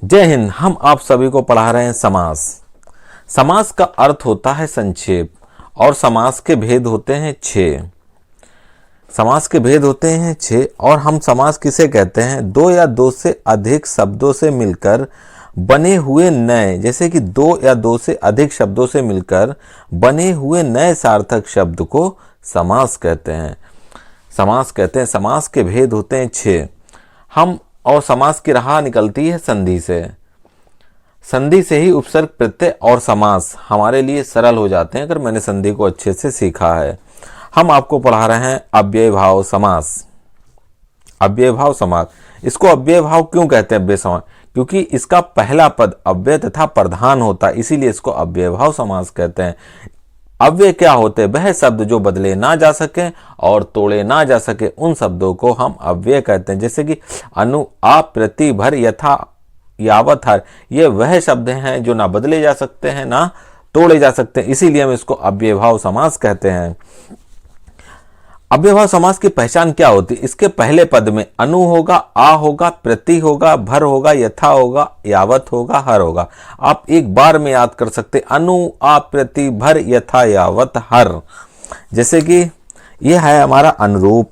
जय हिंद। हम आप सभी को पढ़ा रहे हैं समास। समास का अर्थ होता है संक्षेप और समास के भेद होते हैं 6। समास के भेद होते हैं 6 और हम समास किसे कहते हैं? दो या दो से अधिक शब्दों से मिलकर बने हुए नए, जैसे कि दो या दो से अधिक शब्दों से मिलकर बने हुए नए सार्थक शब्द को समास कहते हैं। समास के भेद होते हैं 6। हम और समास की राह निकलती है संधि से। संधि से ही उपसर्ग, प्रत्यय और समास हमारे लिए सरल हो जाते हैं अगर मैंने संधि को अच्छे से सीखा है। हम आपको पढ़ा रहे हैं अव्ययभाव समास। अव्ययभाव समास, इसको अव्ययभाव क्यों कहते हैं? अव्यय समास क्योंकि इसका पहला पद अव्यय तथा प्रधान होता है, इसीलिए इसको अव्ययभाव समास कहते हैं। अव्यय क्या होते हैं? वह शब्द जो बदले ना जा सके और तोड़े ना जा सके, उन शब्दों को हम अव्यय कहते हैं। जैसे कि अनु, आ, प्रति, भर, यथा, यावत, हर, ये वह शब्द हैं जो ना बदले जा सकते हैं ना तोड़े जा सकते हैं, इसीलिए हम इसको अव्ययभाव समास कहते हैं। अव्ययभाव समास की पहचान क्या होती है? इसके पहले पद में अनु होगा, आ होगा, प्रति होगा, भर होगा, यथा होगा, यावत होगा, हर होगा। आप एक बार में याद कर सकते, अनु, आ, प्रति, भर, यथा, यावत, हर। जैसे कि यह है हमारा अनुरूप।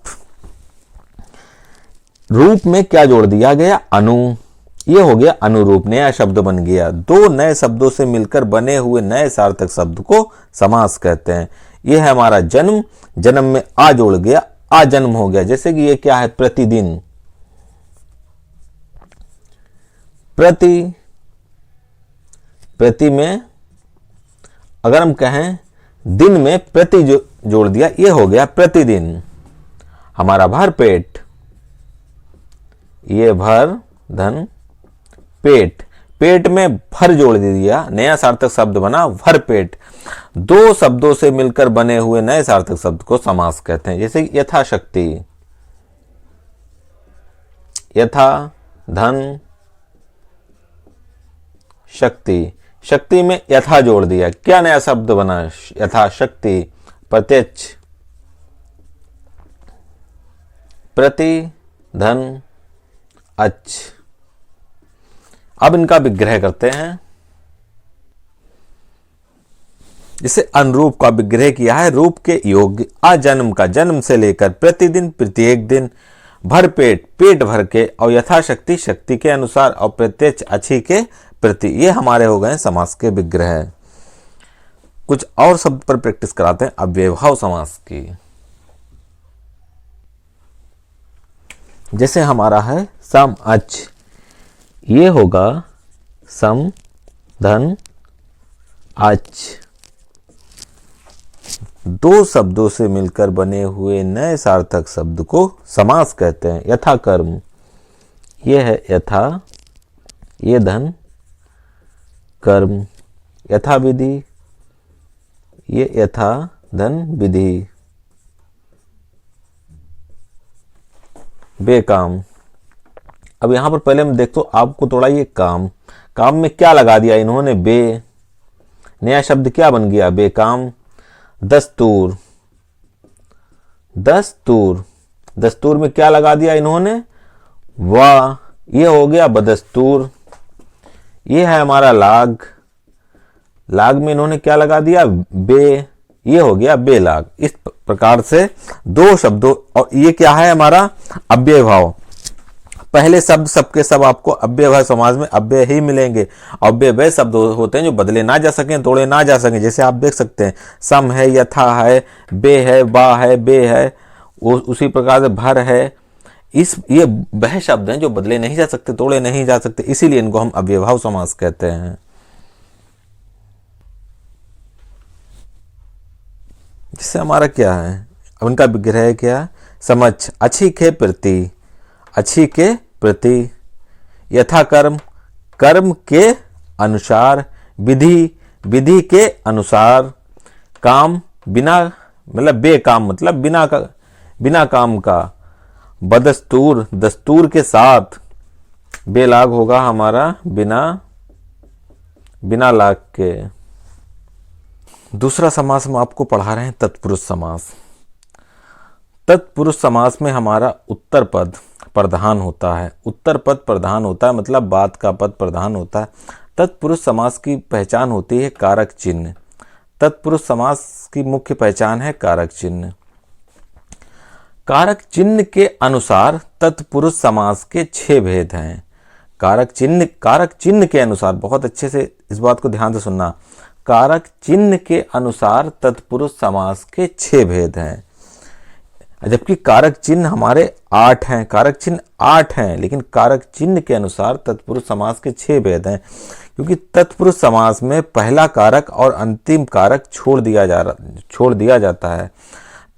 रूप में क्या जोड़ दिया गया? अनु। ये हो गया अनुरूप, नया शब्द बन गया। दो नए शब्दों से मिलकर बने हुए नए सार्थक शब्द को समास कहते हैं। यह है हमारा जन्म। जन्म में आ जोड़ गया, आ जन्म हो गया। जैसे कि ये क्या है? प्रतिदिन। प्रति में अगर हम कहें दिन में प्रति जोड़ दिया, ये हो गया प्रतिदिन। हमारा भर पेट, ये भर धन पेट, पेट में भर जोड़ दिया, नया सार्थक शब्द बना भर पेट। दो शब्दों से मिलकर बने हुए नए सार्थक शब्द को समास कहते हैं। जैसे यथाशक्ति, यथा धन शक्ति, शक्ति में यथा जोड़ दिया, क्या नया शब्द बना? यथाशक्ति। प्रत्यक्ष, प्रति, धन, अच्छ। अब इनका विग्रह करते हैं। जिसे अनुरूप का विग्रह किया है। रूप के योग्य अजन्म का, जन्म से लेकर प्रतिदिन, प्रत्येक दिन, भर पेट, पेट भर के, और यथाशक्ति, शक्ति के अनुसार, और प्रत्यक्ष, अच्छी के प्रति। ये हमारे हो गए समास के विग्रह। कुछ और शब्द पर प्रैक्टिस कराते हैं अव्ययभाव समास की। जैसे हमारा है सम अच्छ, ये होगा सम धन अच्छ। दो शब्दों से मिलकर बने हुए नए सार्थक शब्द को समास कहते हैं। यथा कर्म, ये है यथा, ये धन कर्म। यथा विधि, ये यथा धन विधि। बेकाम। अब यहां पर पहले हम देखो, आपको थोड़ा ये काम, काम में क्या लगा दिया इन्होंने? बे। नया शब्द क्या बन गया? बेकाम। दस्तूर, दस्तूर, दस्तूर में क्या लगा दिया इन्होंने? वाह। ये हो गया बदस्तूर। ये है हमारा लाग, लाग में इन्होंने क्या लगा दिया? बे। ये हो गया बेलाग। इस प्रकार से दो शब्दों, और ये क्या है हमारा? अव्ययभाव। पहले शब्द सबके सब आपको अव्ययभाव समाज में अव्यय ही मिलेंगे। अव्यय वे शब्द होते हैं जो बदले ना जा सकें, तोड़े ना जा सकें। जैसे आप देख सकते हैं, सम है, यथा है, बे है, बा है, बे है, उसी प्रकार से भर है। ये वह शब्द हैं जो बदले नहीं जा सकते, तोड़े नहीं जा सकते, इसीलिए इनको हम अव्ययभाव समास कहते हैं। जिससे हमारा क्या है? अब उनका विग्रह क्या? समझ, अच्छी के प्रति, अच्छी के प्रति। यथा कर्म, कर्म के अनुसार। विधि, विधि के अनुसार। काम, बिना, मतलब बेकाम, मतलब बिना काम का। बदस्तूर, दस्तूर के साथ। बेलाग होगा हमारा बिना लाग के। दूसरा समास हम आपको पढ़ा रहे हैं तत्पुरुष समास। तत्पुरुष समास में हमारा उत्तर पद प्रधान होता है। उत्तर पद प्रधान होता है, मतलब बात का पद प्रधान होता है। तत्पुरुष समास की पहचान होती है कारक चिन्ह। तत्पुरुष समास की मुख्य पहचान है कारक चिन्ह। कारक चिन्ह के अनुसार तत्पुरुष समास के 6 भेद हैं। कारक चिन्ह के अनुसार, बहुत अच्छे से इस बात को ध्यान से सुनना, कारक चिन्ह के अनुसार तत्पुरुष समास के 6 भेद हैं। जबकि कारक चिन्ह हमारे 8 हैं, कारक चिन्ह 8 हैं, लेकिन कारक चिन्ह के अनुसार तत्पुरुष समास के 6 भेद हैं। क्योंकि तत्पुरुष समास में पहला कारक और अंतिम कारक छोड़ दिया जाता है।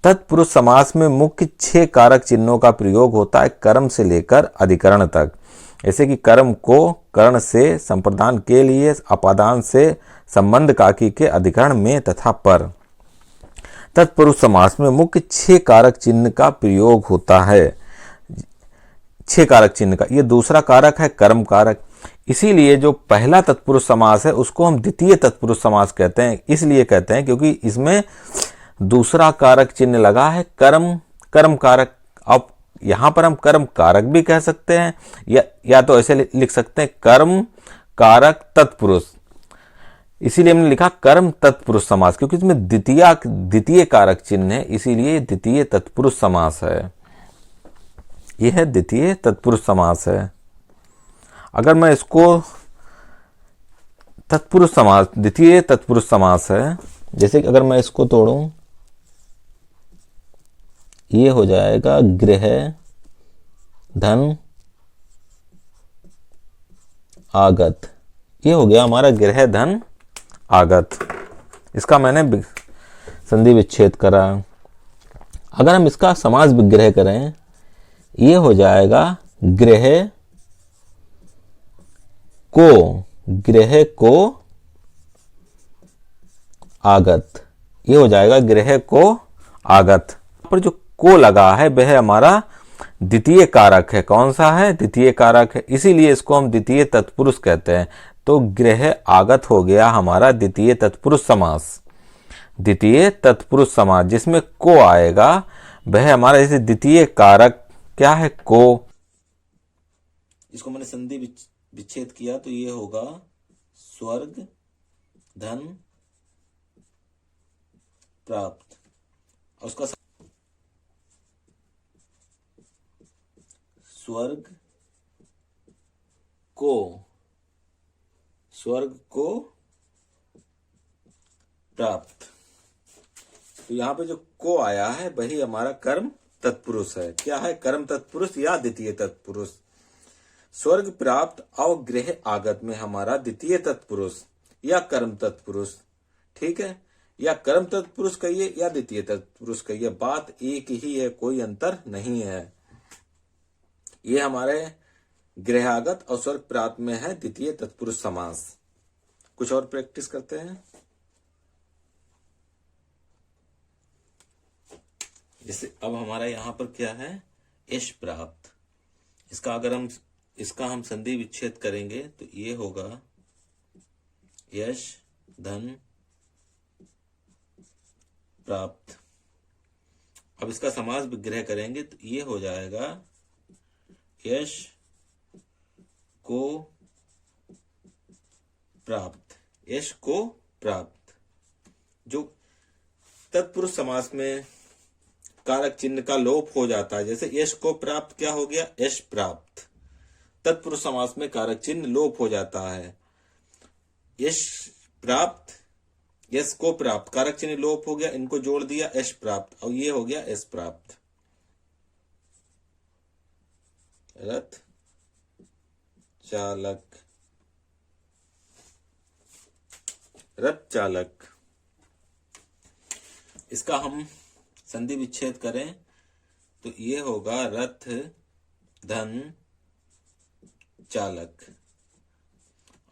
तत्पुरुष समास में मुख्य 6 कारक चिन्हों का प्रयोग होता है कर्म से लेकर अधिकरण तक। जैसे कि कर्म को कर्ण से, संप्रदान के लिए अपादान से, संबंध काकी के अधिकरण में तथा पर। तत्पुरुष समास में मुख्य 6 कारक चिन्ह का प्रयोग होता है। 6 कारक चिन्ह का ये दूसरा कारक है कर्म कारक। इसीलिए जो पहला तत्पुरुष समास है उसको हम द्वितीय तत्पुरुष समास कहते हैं। इसलिए कहते हैं क्योंकि इसमें दूसरा कारक चिन्ह लगा है कर्म कारक। अब यहां पर हम कर्म कारक भी कह सकते हैं या तो ऐसे लिख सकते हैं कर्म कारक तत्पुरुष। इसीलिए हमने लिखा कर्म तत्पुरुष समास, क्योंकि इसमें द्वितीय कारक चिन्ह है, इसीलिए द्वितीय तत्पुरुष समास है। यह है द्वितीय तत्पुरुष समास है। अगर मैं इसको द्वितीय तत्पुरुष समास है, जैसे कि अगर मैं इसको तोड़ूं, ये हो जाएगा गृह धन आगत। ये हो गया हमारा गृह धन आगत। इसका मैंने संधि विच्छेद करा। अगर हम इसका समास विग्रह करें, ये हो जाएगा गृह को आगत। ये हो जाएगा गृह को आगत। पर जो को लगा है वह हमारा द्वितीय कारक है। कौन सा है? द्वितीय कारक है, इसीलिए इसको हम द्वितीय तत्पुरुष कहते हैं। तो गृह आगत हो गया हमारा द्वितीय तत्पुरुष समास। द्वितीय तत्पुरुष समास जिसमें को आएगा वह हमारा, जैसे द्वितीय कारक क्या है? को। इसको मैंने संधि विच्छेद किया तो ये होगा स्वर्ग धन प्राप्त। उसका स्वर्ग को प्राप्त। तो यहां पे जो को आया है वही हमारा कर्म तत्पुरुष है। क्या है? कर्म तत्पुरुष या द्वितीय तत्पुरुष। स्वर्ग प्राप्त और गृह आगत में हमारा द्वितीय तत्पुरुष या कर्म तत्पुरुष, ठीक है, या कर्म तत्पुरुष कहिए या द्वितीय तत्पुरुष कहिए, बात एक ही है, कोई अंतर नहीं है। ये हमारे गृहागत और स्वर्ग प्राप्त में है द्वितीय तत्पुरुष समास। कुछ और प्रैक्टिस करते हैं। जैसे अब हमारा यहां पर क्या है? यश प्राप्त। इसका हम संधि विच्छेद करेंगे तो ये होगा यश धन प्राप्त। अब इसका समास विग्रह करेंगे तो ये हो जाएगा यश को प्राप्त। यश को प्राप्त। जो तत्पुरुष समास में कारक चिन्ह का लोप हो जाता है, जैसे यश को प्राप्त क्या हो गया? यश प्राप्त। तत्पुरुष समास में कारक चिन्ह लोप हो जाता है। यश प्राप्त, यश को प्राप्त, कारक चिन्ह लोप हो गया, इनको जोड़ दिया यश प्राप्त, और ये हो गया यश प्राप्त। रथ चालक, रथ चालक। इसका हम संधि विच्छेद करें तो ये होगा रथ धन चालक,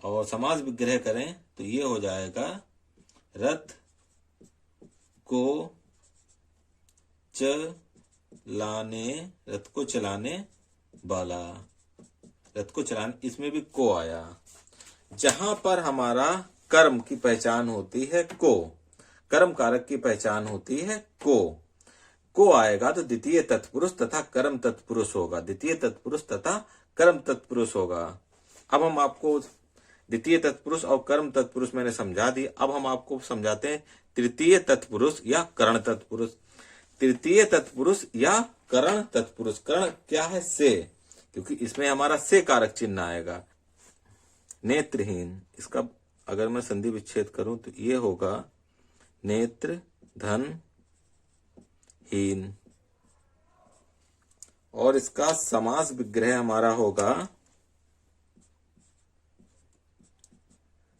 और समास विग्रह करें तो ये हो जाएगा रथ को चलाने वाला। रथ को चलाने, इसमें भी को आया। जहां पर हमारा कर्म की पहचान होती है को, कर्म कारक की पहचान होती है को, को आएगा तो द्वितीय तत्पुरुष तथा कर्म तत्पुरुष होगा, द्वितीय तत्पुरुष तथा कर्म तत्पुरुष होगा। अब हम आपको द्वितीय तत्पुरुष और कर्म तत्पुरुष मैंने समझा दी। अब हम आपको समझाते हैं तृतीय तत्पुरुष या करण तत्पुरुष। तृतीय तत्पुरुष या करण तत्पुरुष। करण क्या है? से, क्योंकि इसमें हमारा से कारक चिन्ह आएगा। नेत्रहीन, इसका अगर मैं संधि विच्छेद करूं तो ये होगा नेत्र धन हीन, और इसका समास विग्रह हमारा होगा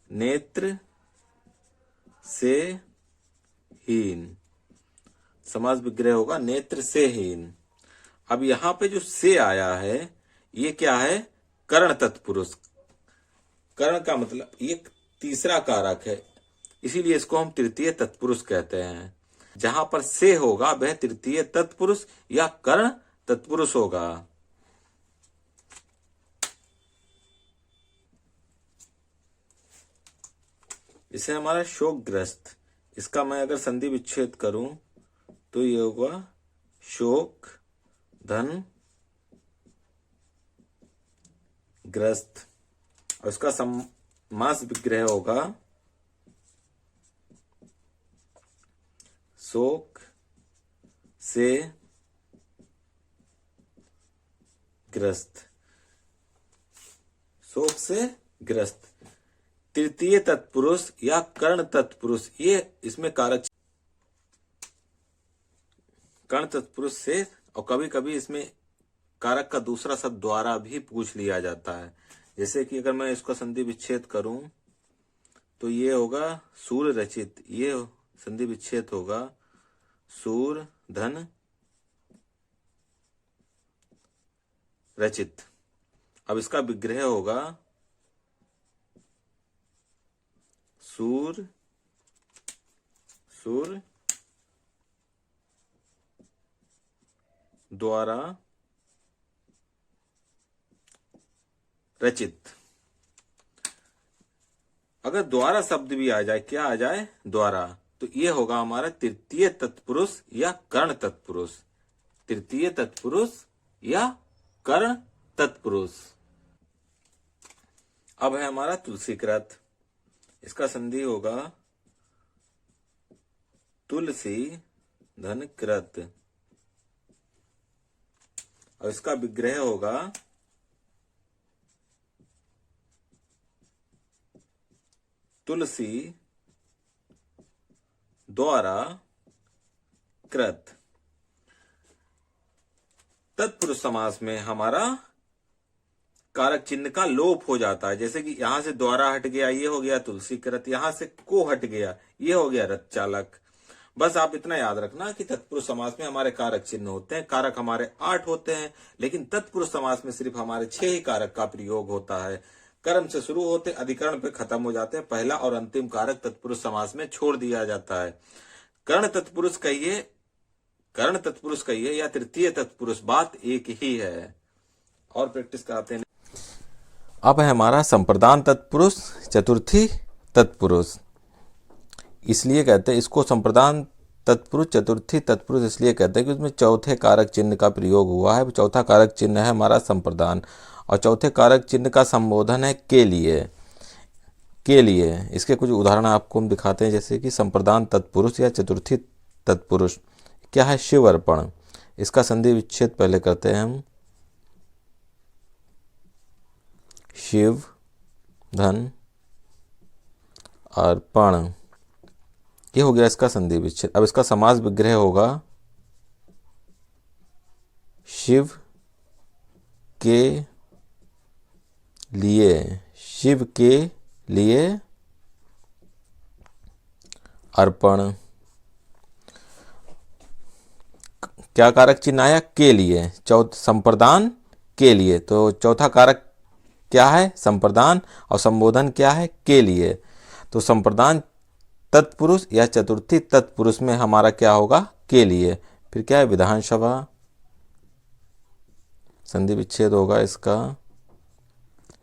नेत्र से हीन। समास विग्रह होगा नेत्र से हीन। अब यहां पे जो से आया है ये क्या है? करण तत्पुरुष। करण का मतलब ये तीसरा कारक है, इसीलिए इसको हम तृतीय तत्पुरुष कहते हैं। जहां पर से होगा वह तृतीय तत्पुरुष या करण तत्पुरुष होगा। इसे हमारा शोकग्रस्त, इसका मैं अगर संधि विच्छेद करूं तो ये होगा शोक धन ग्रस्त, और इसका समास विग्रह होगा शोक से ग्रस्त। शोक से ग्रस्त तृतीय तत्पुरुष या कर्ण तत्पुरुष, ये इसमें कारक कर्ण तत्पुरुष से, और कभी कभी इसमें कारक का दूसरा शब्द द्वारा भी पूछ लिया जाता है। जैसे कि अगर मैं इसका संधि विच्छेद करूं तो ये होगा सूर्य रचित, ये संधि विच्छेद होगा सूर धन रचित। अब इसका विग्रह होगा सूर द्वारा रचित। अगर द्वारा शब्द भी आ जाए, क्या आ जाए? द्वारा, तो ये होगा हमारा तृतीय तत्पुरुष या कर्ण तत्पुरुष। तृतीय तत्पुरुष या कर्ण तत्पुरुष। अब है हमारा तुलसीकृत, इसका संधि होगा तुलसी धन कृत, और इसका विग्रह होगा तुलसी द्वारा कृत। तत्पुरुष समास में हमारा कारक चिन्ह का लोप हो जाता है। जैसे कि यहां से द्वारा हट गया, ये हो गया तुलसी कृत, यहां से को हट गया, ये हो गया रथ चालक। बस आप इतना याद रखना कि तत्पुरुष समास में हमारे कारक चिन्ह होते हैं। कारक हमारे 8 होते हैं, लेकिन तत्पुरुष समास में सिर्फ हमारे 6 ही कारक का प्रयोग होता है। कर्म से शुरू होते अधिकरण पे खत्म हो जाते हैं। पहला और अंतिम कारक तत्पुरुष समास में छोड़ दिया जाता है। कर्ण तत्पुरुष कहिए, कर्ण तत्पुरुष कहिए या तृतीय तत्पुरुष, बात एक ही है। और प्रैक्टिस कराते हैं। अब है हमारा संप्रदान तत्पुरुष, चतुर्थी तत्पुरुष। इसलिए कहते हैं इसको संप्रदान तत्पुरुष, चतुर्थी तत्पुरुष इसलिए कहते हैं कि उसमें चौथे कारक चिन्ह का प्रयोग हुआ है। चौथा कारक चिन्ह है हमारा संप्रदान, और चौथे कारक चिन्ह का संबोधन है के लिए। के लिए इसके कुछ उदाहरण आपको हम दिखाते हैं। जैसे कि संप्रदान तत्पुरुष या चतुर्थी तत्पुरुष क्या है? शिव अर्पण। इसका संधि विच्छेद पहले करते हैं हम। शिव धन अर्पण, ये हो गया इसका संधि विच्छेद। अब इसका समास विग्रह होगा शिव के लिए, शिव के लिए अर्पण। क्या कारक चिन्ह आया? के लिए। संप्रदान के लिए, तो चौथा कारक क्या है? संप्रदान, और संबोधन क्या है? के लिए। तो संप्रदान तत्पुरुष या चतुर्थी तत्पुरुष में हमारा क्या होगा? के लिए। फिर क्या है? विधानसभा, संधि विच्छेद होगा इसका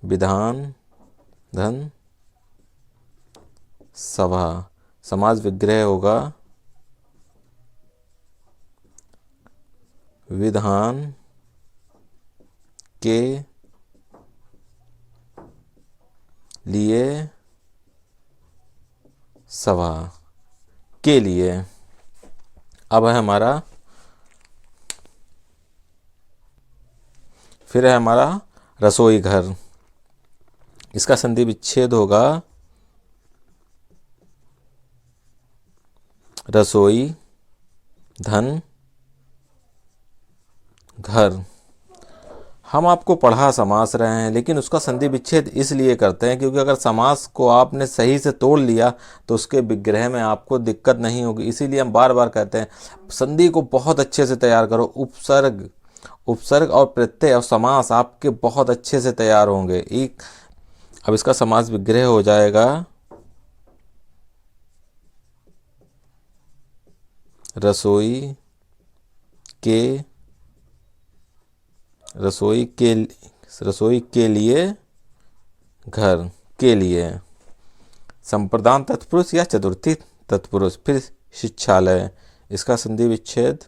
विधान धन सभा। समास विग्रह होगा विधान के लिए सभा के लिए। अब है हमारा, फिर है हमारा रसोई घर। इसका संधि विच्छेद होगा रसोई धन घर। हम आपको पढ़ा समास रहे हैं, लेकिन उसका संधि विच्छेद इसलिए करते हैं क्योंकि अगर समास को आपने सही से तोड़ लिया तो उसके विग्रह में आपको दिक्कत नहीं होगी। इसीलिए हम बार बार कहते हैं संधि को बहुत अच्छे से तैयार करो। उपसर्ग, उपसर्ग और प्रत्यय और समास आपके बहुत अच्छे से तैयार होंगे। एक, अब इसका समास विग्रह हो जाएगा रसोई के लिए घर के लिए। संप्रदान तत्पुरुष या चतुर्थी तत्पुरुष। फिर शिक्षालय, इसका संधि विच्छेद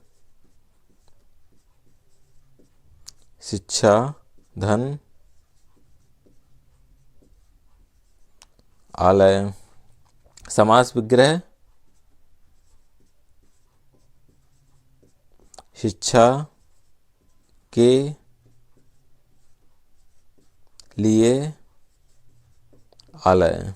शिक्षा धन आलय। समास विग्रह शिक्षा के लिए आलय।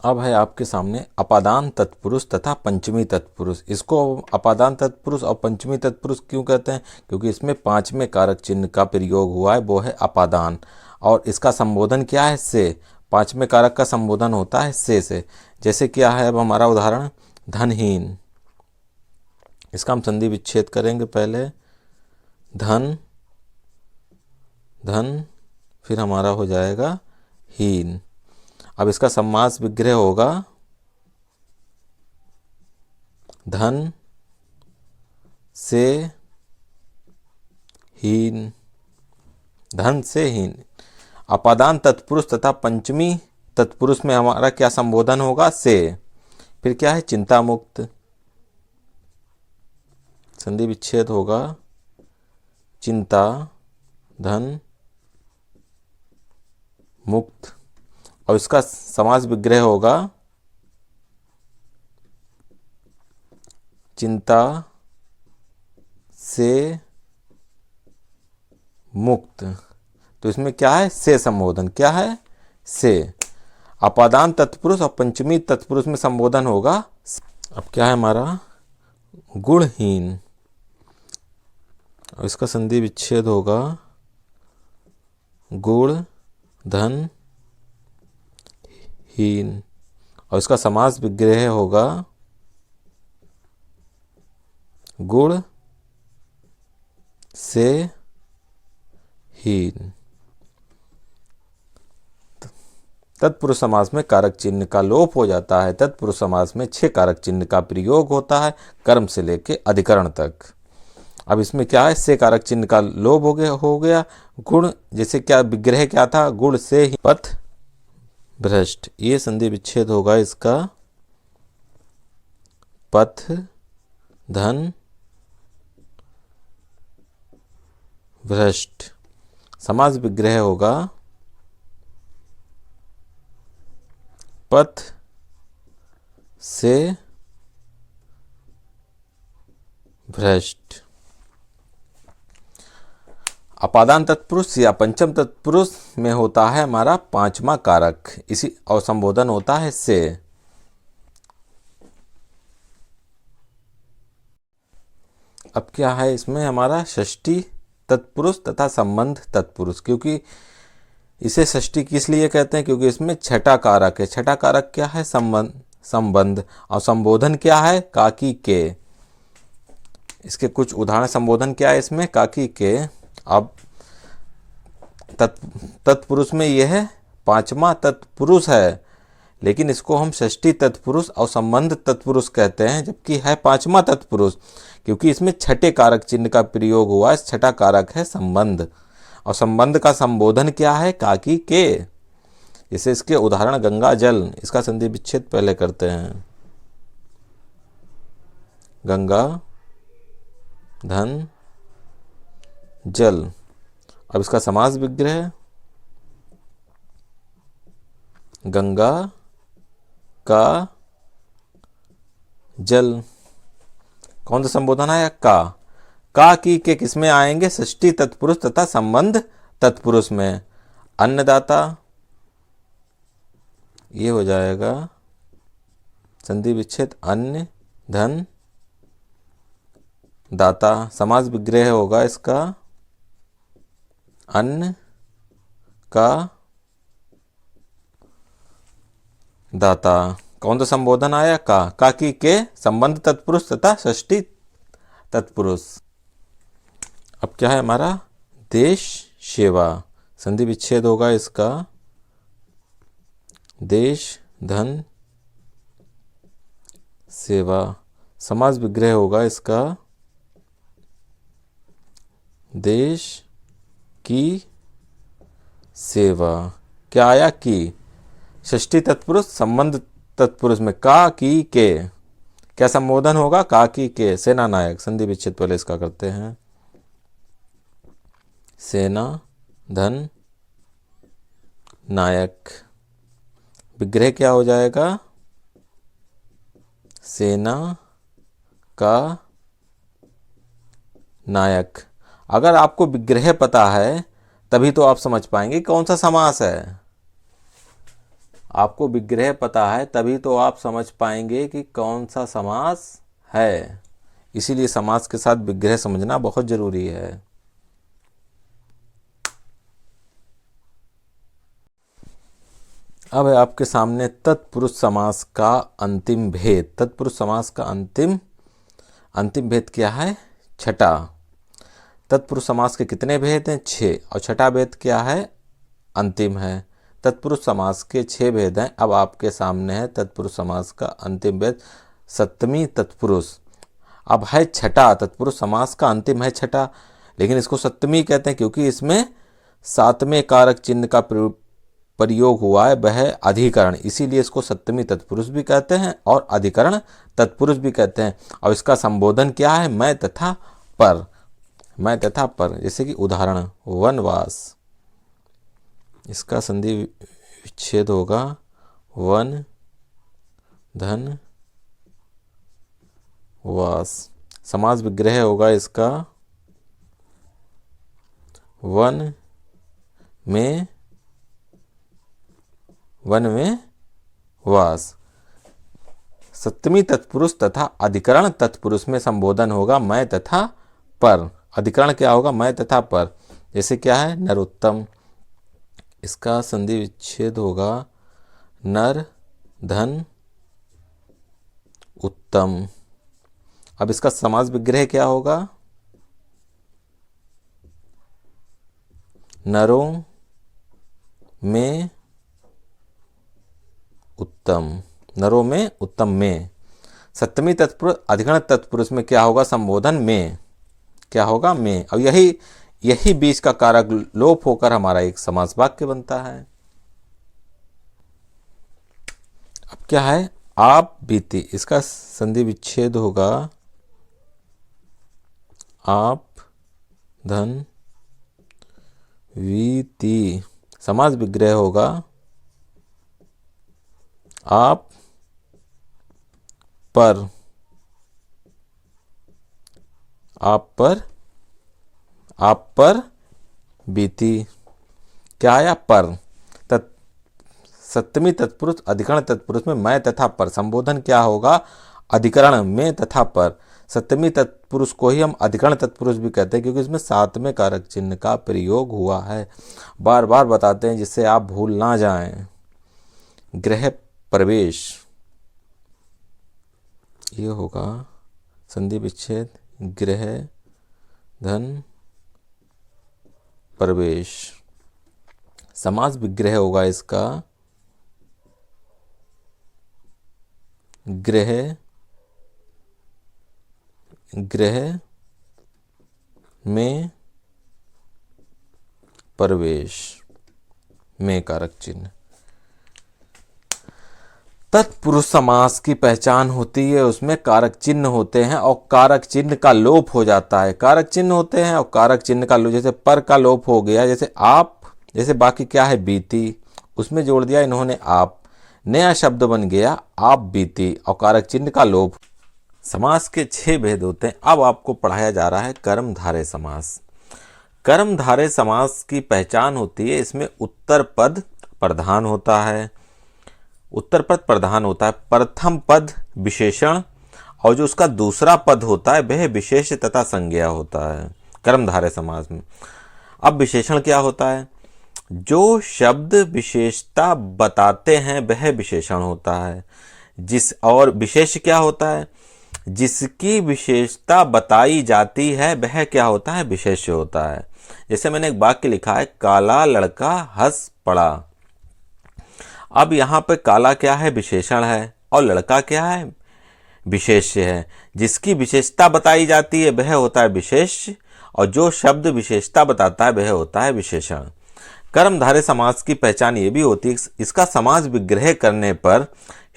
अब है आपके सामने अपादान तत्पुरुष तथा पंचमी तत्पुरुष। इसको अपादान तत्पुरुष और पंचमी तत्पुरुष क्यों कहते हैं? क्योंकि इसमें पांचवें कारक चिन्ह का प्रयोग हुआ है, वो है अपादान, और इसका संबोधन क्या है? से। पांचवें कारक का संबोधन होता है से। जैसे क्या है अब हमारा उदाहरण, धनहीन। इसका हम संधि विच्छेद करेंगे। पहले धन, धन, फिर हमारा हो जाएगा हीन। अब इसका समास विग्रह होगा धन से हीन, धन से हीन। अपादान तत्पुरुष तथा पंचमी तत्पुरुष में हमारा क्या संबोधन होगा? से। फिर क्या है? चिंता मुक्त। संधि विच्छेद होगा चिंता धन मुक्त, और इसका समास विग्रह होगा चिंता से मुक्त। तो इसमें क्या है? से संबोधन। क्या है? से। अपादान तत्पुरुष और पंचमी तत्पुरुष में संबोधन होगा। अब क्या है हमारा? गुणहीन, और इसका संधि विच्छेद होगा गुण धन हीन, और इसका समास विग्रह होगा गुण से हीन। तत्पुरुष समास में कारक चिन्ह का लोप हो जाता है। तत्पुरुष समास में 6 कारक चिन्ह का प्रयोग होता है, कर्म से लेके अधिकरण तक। अब इसमें क्या है? से कारक चिन्ह का लोप हो गया। गुण, जैसे क्या विग्रह क्या था? गुण से ही पथ भ्रष्ट। ये संधि विच्छेद होगा इसका पथ धन भ्रष्ट। समास विग्रह होगा पथ से भ्रष्ट। अपादान तत्पुरुष या पंचम तत्पुरुष में होता है हमारा 5वां कारक, इसी और संबोधन होता है से। अब क्या है इसमें हमारा? षष्ठी तत्पुरुष तथा संबंध तत्पुरुष। क्योंकि इसे षष्ठी किस लिए कहते हैं? क्योंकि इसमें छठा कारक है। छठा कारक क्या है? संबंध, संबंध, और संबोधन क्या है? काकी के। इसके कुछ उदाहरण संबोधन क्या है इसमें? काकी के। अब तत्पुरुष में यह है 5वां तत्पुरुष है, लेकिन इसको हम षष्ठी तत्पुरुष और संबंध तत्पुरुष कहते हैं, जबकि है 5वां तत्पुरुष, क्योंकि इसमें छठे कारक चिन्ह का प्रयोग हुआ है। छठा कारक है संबंध, और संबंध का संबोधन क्या है? काकी के। जैसे इसके उदाहरण गंगा जल। इसका संधि विच्छेद पहले करते हैं। गंगा धन जल। अब इसका समास विग्रह, गंगा का जल। कौन सा संबोधन आया? का की के किस में आएंगे? षष्ठी तत्पुरुष तथा संबंध तत्पुरुष में। अन्नदाता, ये हो जाएगा संधि विच्छेद अन्न धन दाता। समास विग्रह होगा इसका अन्न का दाता। कौन सा संबोधन आया? का की के संबंध तत्पुरुष तथा षष्ठी तत्पुरुष। अब क्या है हमारा? देश सेवा। संधि विच्छेद होगा इसका देश धन सेवा। समास विग्रह होगा इसका देश की सेवा। क्या आया? की। षष्ठी तत्पुरुष संबंध तत्पुरुष में का की के क्या संबोधन होगा? का की के सेना नायक। संधि विच्छेद पहले इसका करते हैं। सेना धन नायक। विग्रह क्या हो जाएगा? सेना का नायक। अगर आपको विग्रह पता है तभी तो आप समझ पाएंगे कौन सा समास है। आपको विग्रह पता है तभी तो आप समझ पाएंगे कि कौन सा समास है। इसीलिए समास के साथ विग्रह समझना बहुत जरूरी है। अब है आपके सामने तत्पुरुष समास का अंतिम भेद। तत्पुरुष समास का अंतिम भेद क्या है? छठा। तत्पुरुष समास के कितने भेद हैं? 6। और छठा भेद क्या है? अंतिम है। तत्पुरुष समास के 6 भेद हैं। अब आपके सामने है तत्पुरुष समास का अंतिम भेद, सप्तमी तत्पुरुष। अब है छठा। तत्पुरुष समास का अंतिम है छठा, लेकिन इसको सप्तमी कहते हैं क्योंकि इसमें 7वें कारक चिन्ह का प्रयोग हुआ है, वह अधिकरण। इसीलिए इसको सप्तमी तत्पुरुष भी कहते हैं और अधिकरण तत्पुरुष भी कहते हैं। और इसका संबोधन क्या है? मैं तथा पर। मैं तथा पर। जैसे कि उदाहरण वनवास, इसका संधि विच्छेद होगा वन धन वास। समास विग्रह होगा इसका वन में वास। सप्तमी तत्पुरुष तथा अधिकरण तत्पुरुष में संबोधन होगा मैं तथा पर। अधिकरण क्या होगा? मैं तथा पर। जैसे क्या है? नरोत्तम, इसका संधि विच्छेद होगा नर धन उत्तम। अब इसका समास विग्रह क्या होगा? नरों में उत्तम। नरों में उत्तम में। सप्तमी तत्पुरुष अधिकरण तत्पुरुष में क्या होगा? संबोधन में। क्या होगा? में। और यही बीच का कारक लोप होकर हमारा एक समास वाक्य बनता है। अब क्या है? आप बीती, इसका संधि विच्छेद होगा आप धन वीति। समास विग्रह होगा आप पर। आप पर बीती। क्या आया? पर। सप्तमी तत्पुरुष अधिकरण तत्पुरुष में मैं तथा पर। संबोधन क्या होगा? अधिकरण में तथा पर। सप्तमी तत्पुरुष को ही हम अधिकरण तत्पुरुष भी कहते हैं क्योंकि इसमें 7वें कारक चिन्ह का प्रयोग हुआ है। बार बार बताते हैं जिससे आप भूल ना जाएं। गृह प्रवेश, ये होगा संधि विच्छेद गृह धन प्रवेश। समास विग्रह होगा इसका गृह में प्रवेश। में कारक चिन्ह। तत्पुरुष समास की पहचान होती है, उसमें कारक चिन्ह होते हैं और कारक चिन्ह का लोप हो जाता है। कारक चिन्ह होते हैं और कारक चिन्ह का लोप, जैसे पर का लोप हो गया, जैसे आप, जैसे बाकी क्या है बीती, उसमें जोड़ दिया इन्होंने आप, नया शब्द बन गया आप बीती और कारक चिन्ह का लोप। समास के 6 भेद होते हैं। अब आपको पढ़ाया जा रहा है कर्मधारय समास। कर्मधारय समास की पहचान होती है, इसमें उत्तर पद प्रधान होता है, उत्तर पद प्रधान होता है, प्रथम पद विशेषण और जो उसका दूसरा पद होता है वह विशेष तथा संज्ञा होता है कर्मधारय समास में। अब विशेषण क्या होता है? जो शब्द विशेषता बताते हैं वह विशेषण होता है। और विशेष क्या होता है? जिसकी विशेषता बताई जाती है वह क्या होता है? विशेष होता है। जैसे मैंने एक वाक्य लिखा है, काला लड़का हंस पड़ा। अब यहाँ पे काला क्या है? विशेषण है और लड़का क्या है? विशेष्य है। जिसकी विशेषता बताई जाती है वह होता है विशेष और जो शब्द विशेषता बताता है वह होता है विशेषण। कर्मधारय समास की पहचान ये भी होती है, इसका समास विग्रह करने पर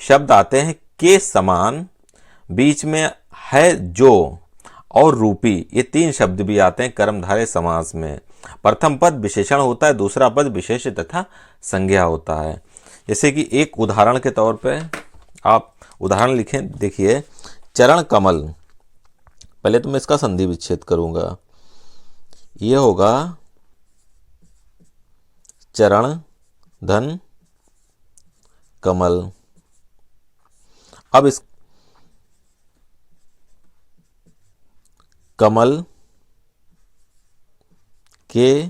शब्द आते हैं के समान, बीच में है जो और रूपी, ये 3 शब्द भी आते हैं कर्मधारय समास में। प्रथम पद विशेषण होता है, दूसरा पद विशेष तथा संज्ञा होता है। जैसे कि एक उदाहरण के तौर पे आप उदाहरण लिखें, देखिए चरण कमल। पहले तो मैं इसका संधि विच्छेद करूंगा, ये होगा चरण धन कमल। अब इस कमल के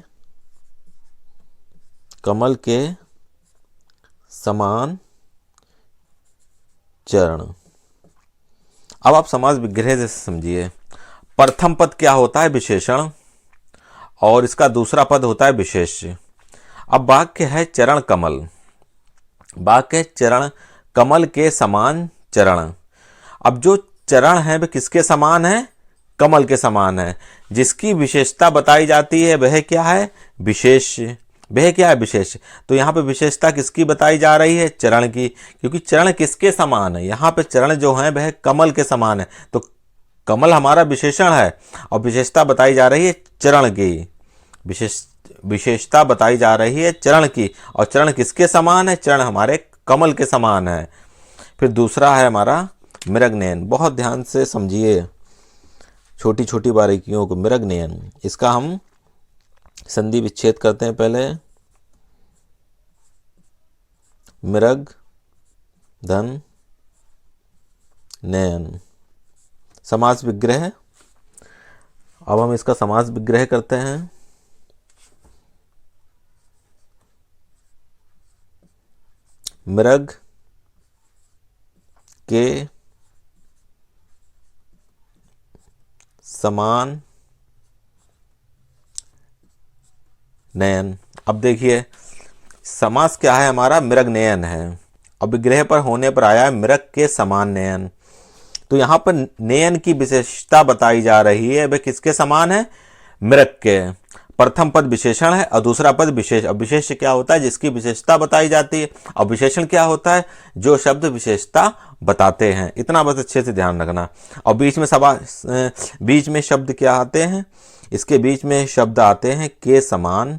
समान चरण। अब आप समास विग्रह से समझिए। प्रथम पद क्या होता है? विशेषण और इसका दूसरा पद होता है विशेष्य। अब वाक्य है चरण कमल, वाक्य चरण कमल के समान चरण। अब जो चरण है वह किसके समान है? कमल के समान है। जिसकी विशेषता बताई जाती है वह क्या है? विशेष। वह क्या है? विशेष। तो यहाँ पे विशेषता किसकी बताई जा रही है? चरण की, क्योंकि चरण किसके समान है? यहाँ पे चरण जो है वह कमल के समान है, तो कमल हमारा विशेषण है और विशेषता बताई जा रही है चरण की। विशेषता बताई जा रही है चरण की और चरण किसके समान है? चरण हमारे कमल के समान है। फिर दूसरा है हमारा मृगनयन। बहुत ध्यान से समझिए छोटी छोटी बारीकियों को। मृगनयन, इसका हम संधि विच्छेद करते हैं पहले। मृग धन नयन, समास विग्रह। अब हम इसका समास विग्रह करते हैं। मृग के समान नयन। अब देखिए समास क्या है हमारा? मृग नयन है और विग्रह पर होने पर आया है मृग के समान नयन। तो यहाँ पर नयन की विशेषता बताई जा रही है, वह किसके समान है? मृग के। प्रथम पद विशेषण है और दूसरा पद विशेष। अब विशेष क्या होता है? जिसकी विशेषता बताई जाती है। और विशेषण क्या होता है? जो शब्द विशेषता बताते हैं। इतना बस अच्छे से ध्यान रखना। और बीच में शब्द क्या आते हैं? इसके बीच में शब्द आते हैं के समान,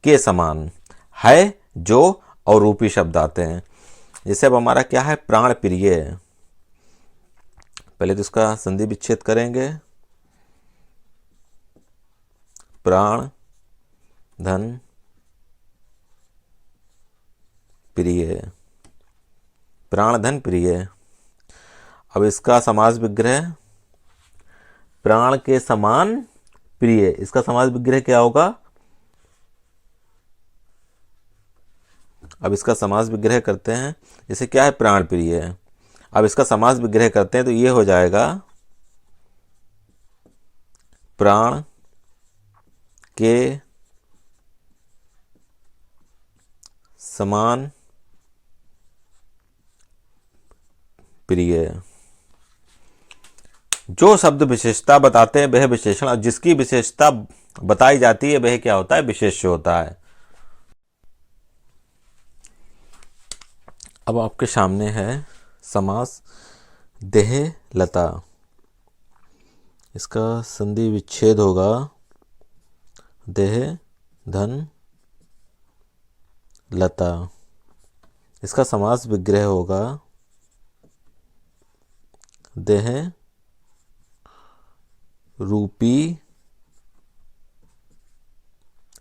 के समान, है, जो और रूपी शब्द आते हैं। जैसे अब हमारा क्या है? प्राण प्रिय। पहले तो इसका संधि विच्छेद करेंगे। प्राण धन प्रिय, प्राण धन प्रिय। अब इसका समास विग्रह प्राण के समान प्रिय। इसका समास विग्रह क्या होगा? अब इसका समास विग्रह करते हैं। जैसे क्या है? प्राण प्रिय। अब इसका समास विग्रह करते हैं तो ये हो जाएगा प्राण के समान प्रिय। जो शब्द विशेषता बताते हैं वह विशेषण और जिसकी विशेषता बताई जाती है वह क्या होता है? विशेष्य होता है। अब आपके सामने है समास देह लता। इसका संधि विच्छेद होगा देह धन लता। इसका समास विग्रह होगा देह रूपी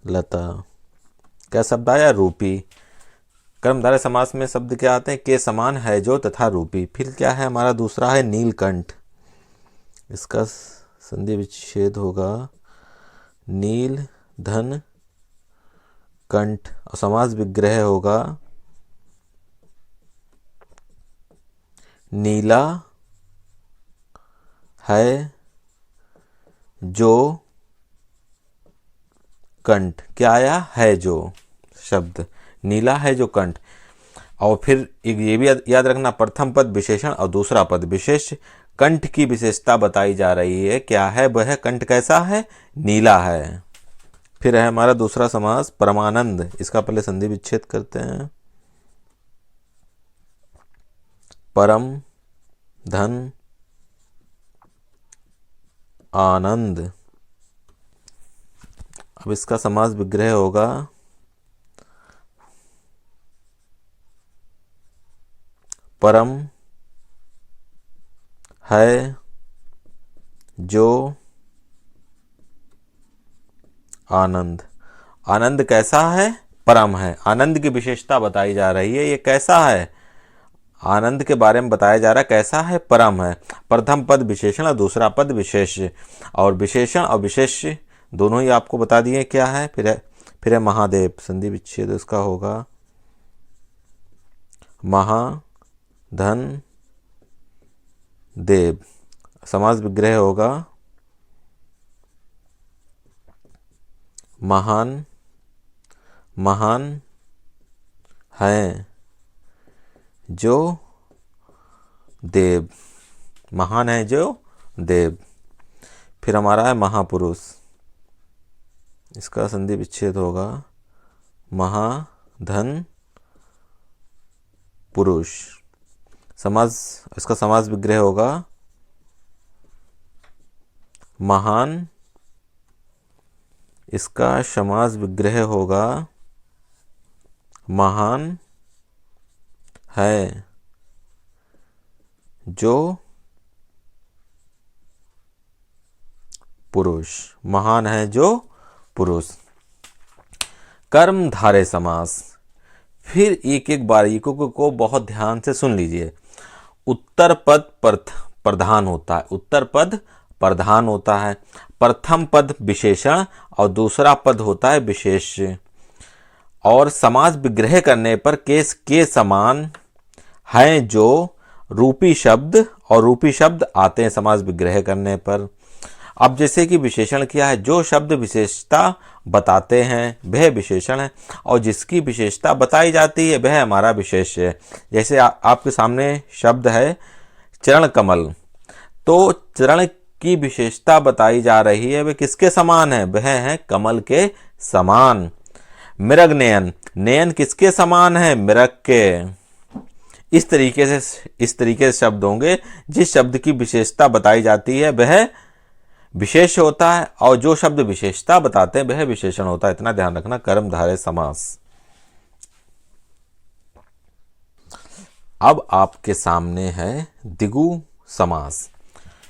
लता। क्या शब्द आया? रूपी। कर्मधारय समास में शब्द क्या आते हैं? के समान है जो तथा रूपी। फिर क्या है हमारा दूसरा है नीलकंठ। इसका संधि विच्छेद होगा नील धन कंठ और समास विग्रह होगा नीला है जो कंठ। क्या आया? है जो शब्द, नीला है जो कंठ। और फिर ये भी याद रखना, प्रथम पद विशेषण और दूसरा पद विशेष। कंठ की विशेषता बताई जा रही है। क्या है वह? कंठ कैसा है? नीला है। फिर है हमारा दूसरा समास परमानंद। इसका पहले संधि विच्छेद करते हैं। परम धन आनंद। अब इसका समास विग्रह होगा परम है जो आनंद। आनंद कैसा है? परम है। आनंद की विशेषता बताई जा रही है। ये कैसा है? आनंद के बारे में बताया जा रहा है। कैसा है? परम है। प्रथम पद विशेषण और दूसरा पद विशेष। और विशेषण और विशेष दोनों ही आपको बता दिए क्या है। फिर है महादेव। संधि विच्छेद इसका होगा महा धन देव। समास विग्रह होगा महान महान है जो देव। महान है जो देव। फिर हमारा है महापुरुष। इसका संधि विच्छेद होगा महाधन पुरुष। इसका समास विग्रह होगा महान। इसका समास विग्रह होगा महान है जो पुरुष। महान है जो पुरुष। कर्मधारय समास। फिर एक एक बारीकों को बहुत ध्यान से सुन लीजिए। उत्तर पद प्रधान होता है। उत्तर पद प्रधान होता है। प्रथम पद विशेषण और दूसरा पद होता है विशेष। और समास विग्रह करने पर केस के समान हैं जो रूपी शब्द और रूपी शब्द आते हैं समास विग्रह करने पर। अब जैसे कि विशेषण क्या है? जो शब्द विशेषता बताते हैं वह विशेषण है और जिसकी विशेषता बताई जाती है वह हमारा विशेष है। जैसे आपके सामने शब्द है चरण कमल। तो चरण की विशेषता बताई जा रही है वह किसके समान है? वह है कमल के समान। मृग नयन। नयन किसके समान है? मृग के। इस तरीके से शब्द होंगे। जिस शब्द की विशेषता बताई जाती है वह विशेष होता है और जो शब्द विशेषता बताते हैं वह विशेषण होता है। इतना ध्यान रखना। कर्मधारय समास। अब आपके सामने है द्विगु समास।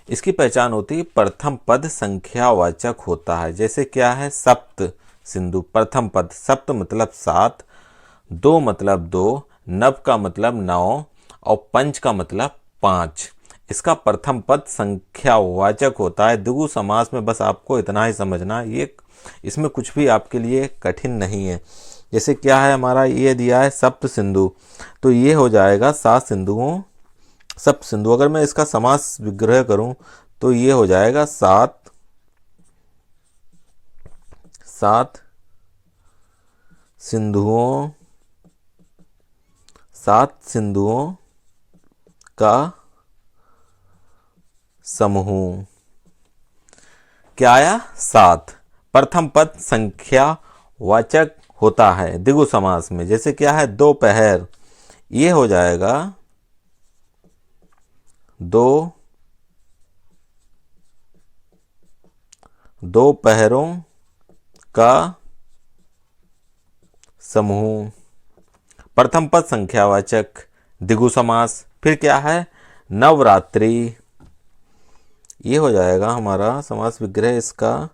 इसकी पहचान होती है प्रथम पद संख्यावाचक होता है। जैसे क्या है? सप्त सिंधु। प्रथम पद सप्त मतलब 7, 2 मतलब 2, नव का मतलब 9 और पंच का मतलब 5। इसका प्रथम पद संख्यावाचक होता है। द्विगु समास में बस आपको इतना ही समझना। ये इसमें कुछ भी आपके लिए कठिन नहीं है। जैसे क्या है हमारा ये दिया है सप्त सिंधु, तो ये हो जाएगा 7 सिंधुओं। सप्त सिंधु अगर मैं इसका समास विग्रह करूं तो ये हो जाएगा 7 सिंधुओं का समूह। क्या आया? 7। प्रथम पद संख्या वाचक होता है द्विगु समास में। जैसे क्या है? दोपहर, ये हो जाएगा दो पहरों का समूह। प्रथम पद संख्यावाचक द्विगु समास। फिर क्या है, नवरात्रि। ये हो जाएगा हमारा समास विग्रह इसका,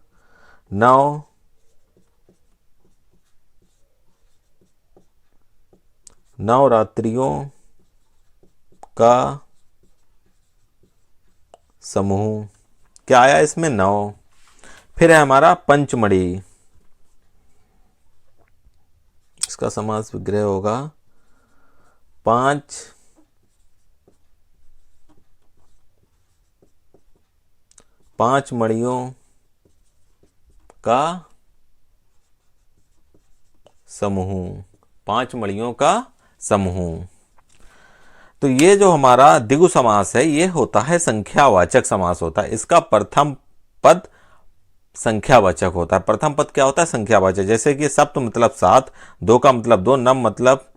नवरात्रियों का समूह। क्या आया इसमें, नौ। फिर है हमारा पंचमढ़ी। इसका समास विग्रह होगा पांच मणियों का समूह। पांच मणियों का समूह। तो ये जो हमारा द्विगु समास है ये होता है संख्यावाचक समास होता है। इसका प्रथम पद संख्यावाचक होता है। प्रथम पद क्या होता है, संख्यावाचक। जैसे कि सप्त मतलब 7, दो का मतलब 2, नव मतलब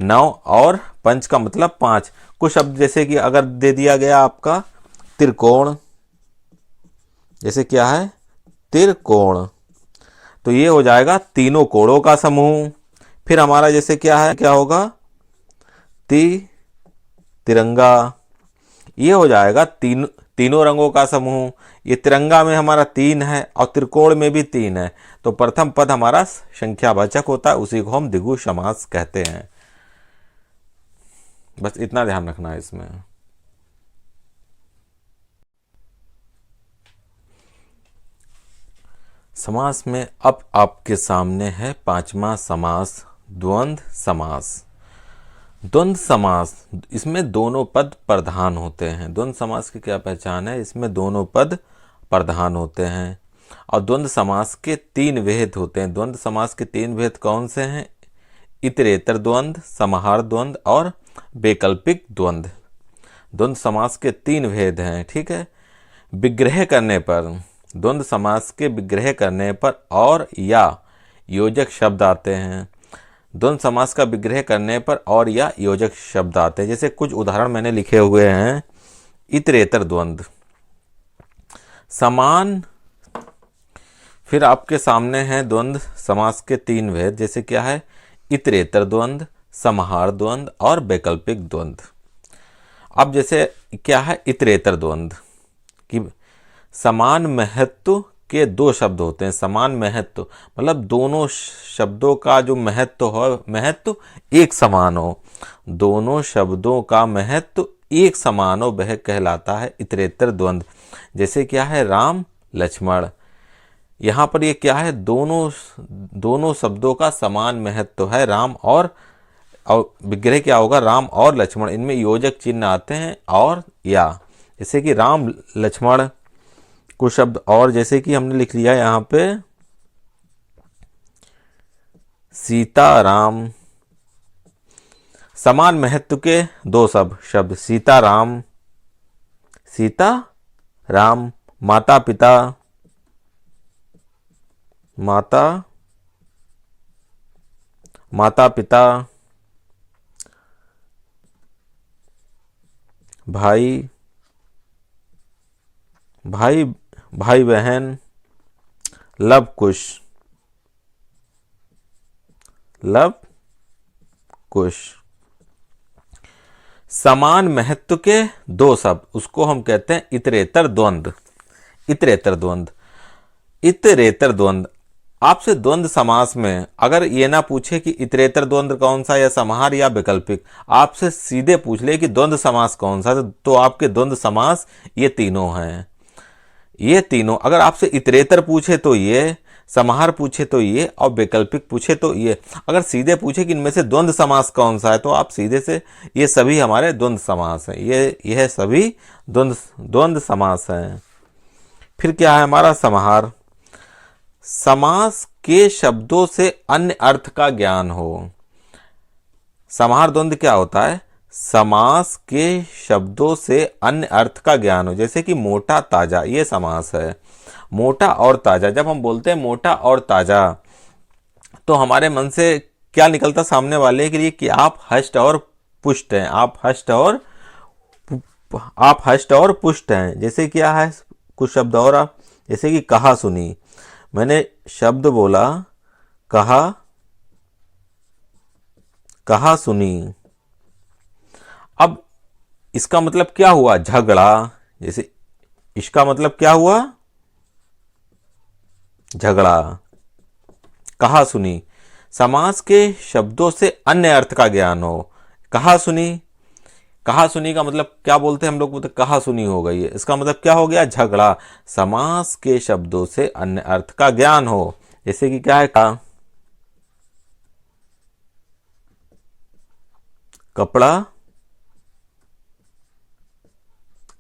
9 और पंच का मतलब 5। कुछ शब्द जैसे कि अगर दे दिया गया आपका त्रिकोण, जैसे क्या है, त्रिकोण, तो ये हो जाएगा तीनों कोणों का समूह। फिर हमारा जैसे क्या है, क्या होगा, तिरंगा। ये हो जाएगा तीनों रंगों का समूह। ये तिरंगा में हमारा 3 है और त्रिकोण में भी 3 है। तो प्रथम पद हमारा संख्यावाचक होता है, उसी को हम द्विगु समास कहते हैं। बस इतना ध्यान रखना है इसमें। समास में अब आपके सामने है पांचवा समास, द्वंद्व समास। द्वंद्व समास, इसमें दोनों पद प्रधान होते हैं। द्वंद्व समास की क्या पहचान है, इसमें दोनों पद प्रधान होते हैं। और द्वंद्व समास के 3 भेद होते हैं। द्वंद्व समास के 3 भेद कौन से हैं, इतरेतर द्वंद्व, समाहार द्वंद्व और वैकल्पिक द्वंद्व। द्वंद्व समास के 3 भेद हैं, ठीक है। विग्रह करने पर, द्वंद्व समास के विग्रह करने पर और या योजक शब्द आते हैं। द्वंद्व समास का विग्रह करने पर और या योजक शब्द आते हैं। जैसे कुछ उदाहरण मैंने लिखे हुए हैं। इतरेतर द्वंद्व, समान। फिर आपके सामने हैं द्वंद्व समास के 3 भेद, जैसे क्या है, इतरेतर द्वंद्व, समाहार द्वंद्व और वैकल्पिक द्वंद्व। अब जैसे क्या है, इतरेतर द्वंद्व कि समान महत्व के 2 शब्द होते हैं। समान महत्व मतलब दोनों शब्दों का जो महत्व हो, महत्व एक समान हो, दोनों शब्दों का महत्व एक समान हो, वह कहलाता है इतरेतर द्वंद्व। जैसे क्या है, राम लक्ष्मण। यहाँ पर ये क्या है, दोनों शब्दों का समान महत्व है, राम और विग्रह क्या होगा, राम और लक्ष्मण। इनमें योजक चिन्ह आते हैं और या, जैसे कि राम लक्ष्मण। कुछ शब्द और जैसे कि हमने लिख लिया यहाँ पे, सीताराम। समान महत्व के 2 शब्द, सीताराम, सीता राम। माता पिता, माता पिता। भाई बहन, लव कुश। समान महत्व के 2 शब्द, उसको हम कहते हैं इतरेतर द्वंद्व। इतरेतर द्वंद्व। आपसे द्वंद्व समास में अगर ये ना पूछे कि इतरेतर द्वंद्व कौन सा, या समाहार या वैकल्पिक, आपसे सीधे पूछ ले कि द्वंद्व समास कौन सा, तो आपके द्वंद्व समास ये तीनों हैं। ये तीनों, अगर आपसे इतरेतर पूछे तो ये, समाहार पूछे तो ये और वैकल्पिक पूछे तो ये। अगर सीधे पूछे कि इनमें से द्वंद्व समास कौन सा है, तो आप सीधे से, ये सभी हमारे द्वंद्व समास हैं। यह सभी द्वंद्व समास हैं। फिर क्या है हमारा समाहार। समास के शब्दों से अन्य अर्थ का ज्ञान हो। समाहार द्वंद्व क्या होता है, समास के शब्दों से अन्य अर्थ का ज्ञान हो। जैसे कि मोटा ताजा, ये समास है। मोटा और ताजा, जब हम बोलते हैं मोटा और ताजा, तो हमारे मन से क्या निकलता सामने वाले के लिए, कि आप हष्ट और पुष्ट हैं। आप हष्ट और पुष्ट हैं। जैसे क्या है, कुछ शब्द और आप, जैसे कि कहा सुनी, मैंने शब्द बोला कहा सुनी। अब इसका मतलब क्या हुआ, झगड़ा। जैसे इसका मतलब क्या हुआ, झगड़ा। कहा सुनी, समास के शब्दों से अन्य अर्थ का ज्ञान हो। कहा सुनी का मतलब क्या बोलते हैं हम लोग, बोलते कहा सुनी हो गई है, इसका मतलब क्या हो गया, झगड़ा। समास के शब्दों से अन्य अर्थ का ज्ञान हो। जैसे कि क्या है,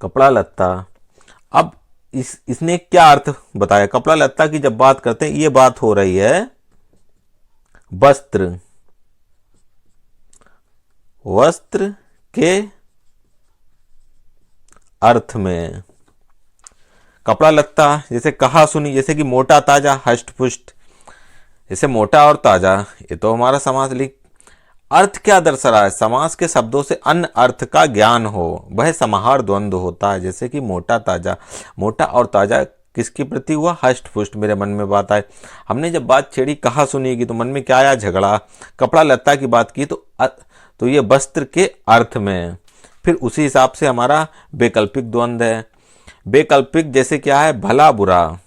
कपड़ा लत्ता। अब इसने क्या अर्थ बताया, कपड़ा लत्ता की जब बात करते हैं, ये बात हो रही है वस्त्र के अर्थ में। कपड़ा लत्ता, जैसे कहा सुनी, जैसे कि मोटा ताजा हष्ट पुष्ट। जैसे मोटा और ताजा, ये तो हमारा समास लिख। अर्थ क्या दर्शा रहा है, समास के शब्दों से अन्य अर्थ का ज्ञान हो, वह समाहार द्वंद्व होता है। जैसे कि मोटा ताजा, मोटा और ताजा किसकी प्रति हुआ, हष्ट पुष्ट। मेरे मन में बात आई, हमने जब बात छेड़ी कहा सुनी की, तो मन में क्या आया, झगड़ा। कपड़ा लत्ता की बात की तो ये वस्त्र के अर्थ में। फिर उसी हिसाब से हमारा वैकल्पिक द्वंद्व है। वैकल्पिक जैसे क्या है, भला बुरा।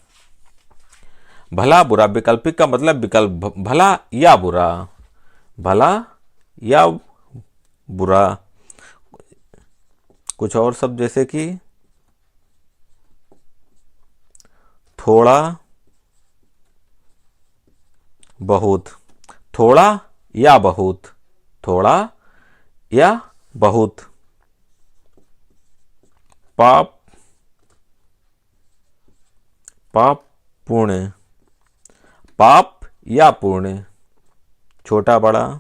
वैकल्पिक का मतलब विकल्प, भला या बुरा, भला या बुरा। कुछ और शब्द जैसे कि थोड़ा बहुत, थोड़ा या बहुत, थोड़ा या बहुत। पाप पुण्य, पाप या पुण्य। छोटा बड़ा,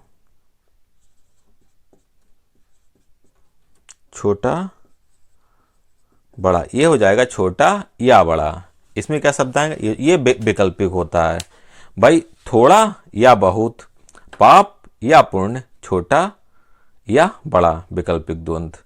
छोटा बड़ा, ये हो जाएगा छोटा या बड़ा। इसमें क्या शब्द आएंगे, ये वैकल्पिक होता है भाई। थोड़ा या बहुत, पाप या पुण्य, छोटा या बड़ा, वैकल्पिक द्वंद्व।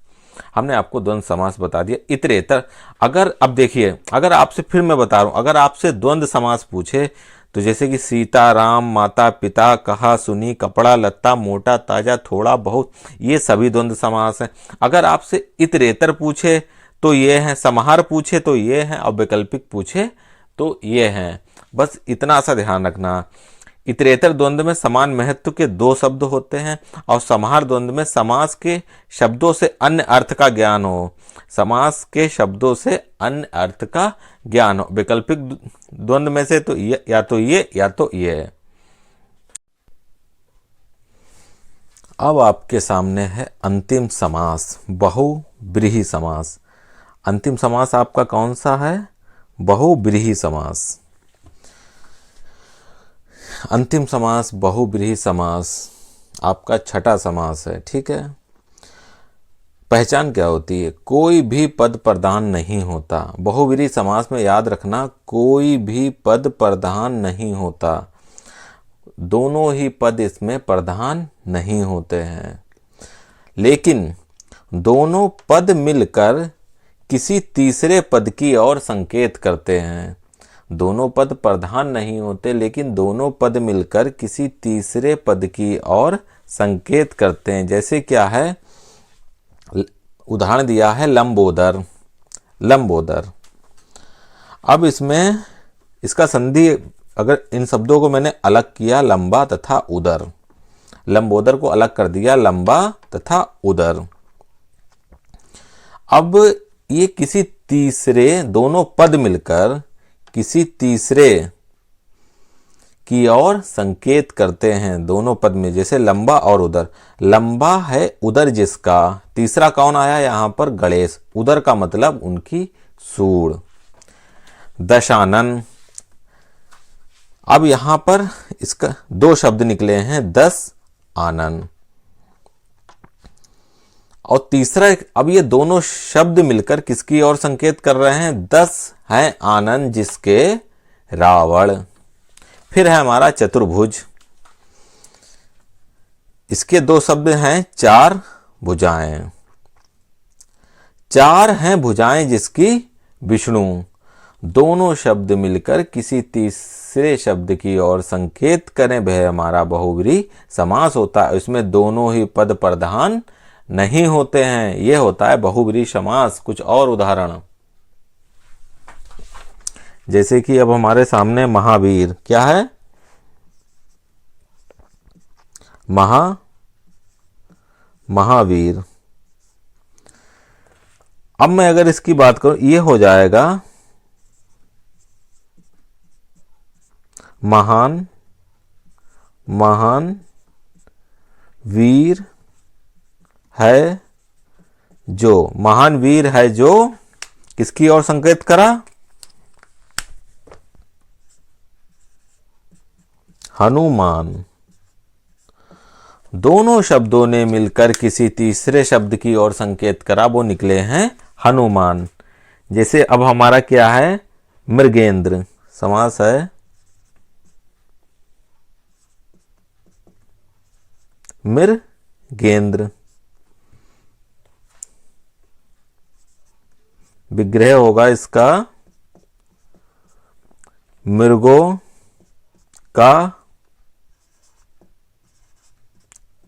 हमने आपको द्वंद्व समास बता दिया। इतरेतर, अगर अब देखिए, अगर आपसे, फिर मैं बता रहा हूं, अगर आपसे द्वंद्व समास पूछे तो जैसे कि सीता राम, माता पिता, कहा सुनी, कपड़ा लत्ता, मोटा ताजा, थोड़ा बहुत, ये सभी द्वंद्व समास हैं। अगर आपसे इतरेतर पूछे तो ये हैं, समाहार पूछे तो ये हैं, और वैकल्पिक पूछे तो ये हैं। बस इतना सा ध्यान रखना। इतरेतर द्वंद्व में समान महत्व के दो शब्द होते हैं, और समाहार द्वंद्व में समास के शब्दों से अन्य अर्थ का ज्ञान हो। समास के शब्दों से अन्य अर्थ का ज्ञान हो। वैकल्पिक द्वंद्व में से तो ये या तो ये या तो ये। अब आपके सामने है अंतिम समास, बहुव्रीहि समास। अंतिम समास आपका कौन सा है, बहुव्रीहि समास। अंतिम समास, बहुव्रीहि समास आपका छठा समास है, ठीक है। पहचान क्या होती है, कोई भी पद प्रधान नहीं होता। बहुव्रीहि समास में याद रखना, कोई भी पद प्रधान नहीं होता, दोनों ही पद इसमें प्रधान नहीं होते हैं, लेकिन दोनों पद मिलकर किसी तीसरे पद की ओर संकेत करते हैं। दोनों पद प्रधान नहीं होते, लेकिन दोनों पद मिलकर किसी तीसरे पद की ओर संकेत करते हैं। जैसे क्या है, उदाहरण दिया है लंबोदर, लंबोदर। अब इसमें इसका संधि, अगर इन शब्दों को मैंने अलग किया, लंबा तथा उदर, लंबोदर को अलग कर दिया, लंबा तथा उदर। अब ये किसी तीसरे, दोनों पद मिलकर किसी तीसरे की ओर संकेत करते हैं, दोनों पद में। जैसे लंबा और उदर, लंबा है उदर जिसका, तीसरा कौन आया यहां पर, गणेश। उदर का मतलब उनकी सूड़। दशानन, अब यहां पर इसका दो शब्द निकले हैं, दस आनन। और तीसरा, अब ये दोनों शब्द मिलकर किसकी ओर संकेत कर रहे हैं, 10 हैं आनंद जिसके रावण। फिर है हमारा चतुर्भुज, इसके दो शब्द हैं, चार भुजाएं। चार हैं भुजाएं जिसकी विष्णु, दोनों शब्द मिलकर किसी तीसरे शब्द की ओर संकेत करें वह हमारा बहुब्रीहि समास होता है। इसमें दोनों ही पद प्रधान नहीं होते हैं, यह होता है बहुब्रीहि समास। कुछ और उदाहरण, जैसे कि अब हमारे सामने महावीर, क्या है? महावीर। अब मैं अगर इसकी बात करूं, ये हो जाएगा महान वीर है जो। महान वीर है जो किसकी ओर संकेत करा? हनुमान। दोनों शब्दों ने मिलकर किसी तीसरे शब्द की ओर संकेत करा, वो निकले हैं हनुमान। जैसे अब हमारा क्या है? मृगेंद्र समास है। मृगेंद्र। विग्रह होगा इसका मृगों का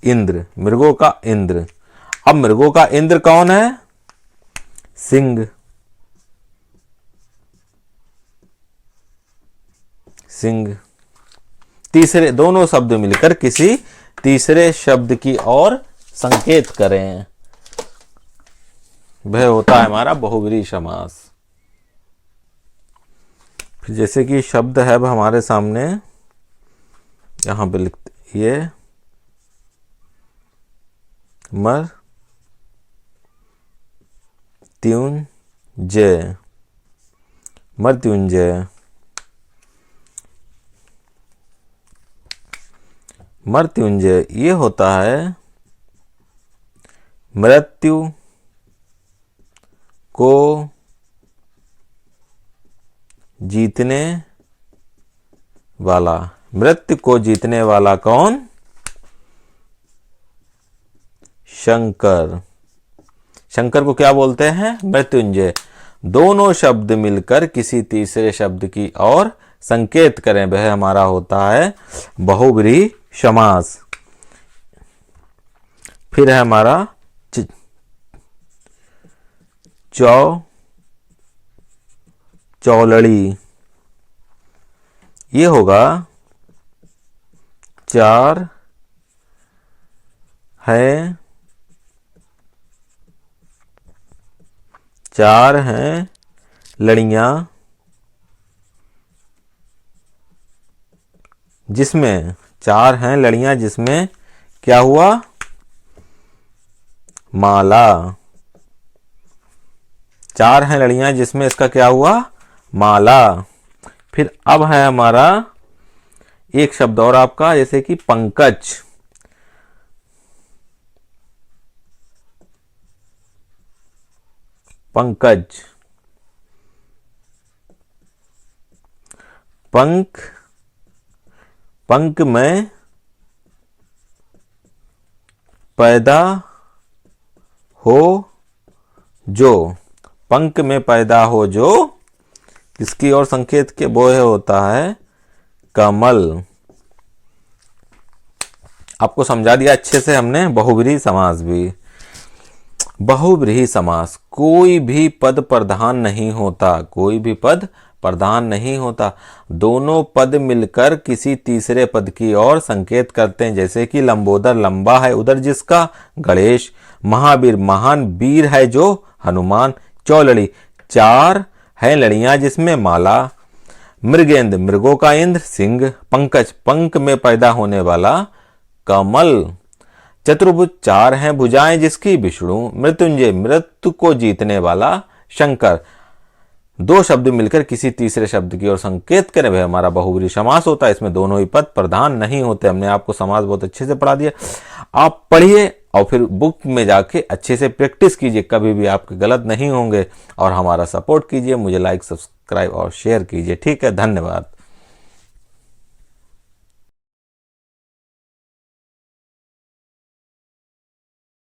इंद्र, मृगों का इंद्र। अब मृगों का इंद्र कौन है? सिंह। तीसरे दोनों शब्द मिलकर किसी तीसरे शब्द की ओर संकेत करें, वह होता है हमारा बहुब्रीहि समास। फिर जैसे कि शब्द है अब हमारे सामने, यहां पे लिखते ये मृत्युंजय। मृत्युंजय ये होता है मृत्यु को जीतने वाला। मृत्यु को जीतने वाला कौन? शंकर। शंकर को क्या बोलते हैं? मृत्युंजय। दोनों शब्द मिलकर किसी तीसरे शब्द की ओर संकेत करें, वह हमारा होता है बहुब्रीहि समास। फिर है हमारा चौलड़ी। ये होगा चार हैं लड़ियां जिसमें, चार हैं लड़ियां जिसमें क्या हुआ? माला। चार हैं लड़ियां जिसमें इसका क्या हुआ? माला। फिर अब है हमारा एक शब्द और आपका, जैसे कि पंकज। पंख में पैदा हो जो। पंख में पैदा हो जो किसकी ओर संकेत के वो होता है कमल। आपको समझा दिया अच्छे से हमने बहुब्रीहि समास भी। बहुब्रीहि समास, कोई भी पद प्रधान नहीं होता, कोई भी पद प्रधान नहीं होता। दोनों पद मिलकर किसी तीसरे पद की ओर संकेत करते हैं, जैसे कि लंबोदर लंबा है उधर जिसका गणेश। महावीर महान वीर है जो हनुमान। चौलड़ी चार है लड़ियां जिसमें माला। मृगेंद्र मृगों का इंद्र सिंह। पंकज पंख में पैदा होने वाला कमल। चतुर्भुज चार हैं भुजाएं जिसकी विष्णु। मृत्युंजय मृत्यु को जीतने वाला शंकर। दो शब्द मिलकर किसी तीसरे शब्द की ओर संकेत करें वह हमारा बहुब्रीहि समास होता है। इसमें दोनों ही पद प्रधान नहीं होते। हमने आपको समास बहुत अच्छे से पढ़ा दिया। आप पढ़िए और फिर बुक में जाके अच्छे से प्रैक्टिस कीजिए, कभी भी आपके गलत नहीं होंगे। और हमारा सपोर्ट कीजिए, मुझे लाइक सब्सक्राइब और शेयर कीजिए। ठीक है, धन्यवाद।